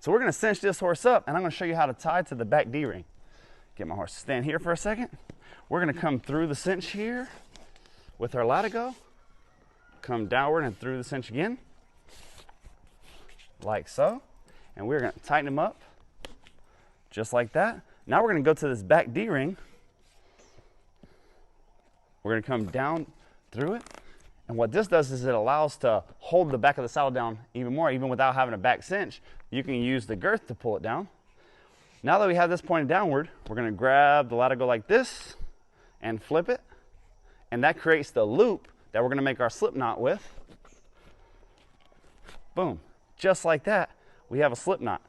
So we're gonna cinch this horse up, and I'm gonna show you how to tie to the back D-ring. Get my horse to stand here for a second. We're gonna come through the cinch here with our latigo, come downward and through the cinch again, like so. And we're gonna tighten them up, just like that. Now we're gonna go to this back D-ring. We're gonna come down through it. And what this does is it allows to hold the back of the saddle down even more, even without having a back cinch. You can use the girth to pull it down. Now that we have this pointed downward, we're gonna grab the latigo like this and flip it. And that creates the loop that we're gonna make our slip knot with. Boom, just like that, we have a slip knot.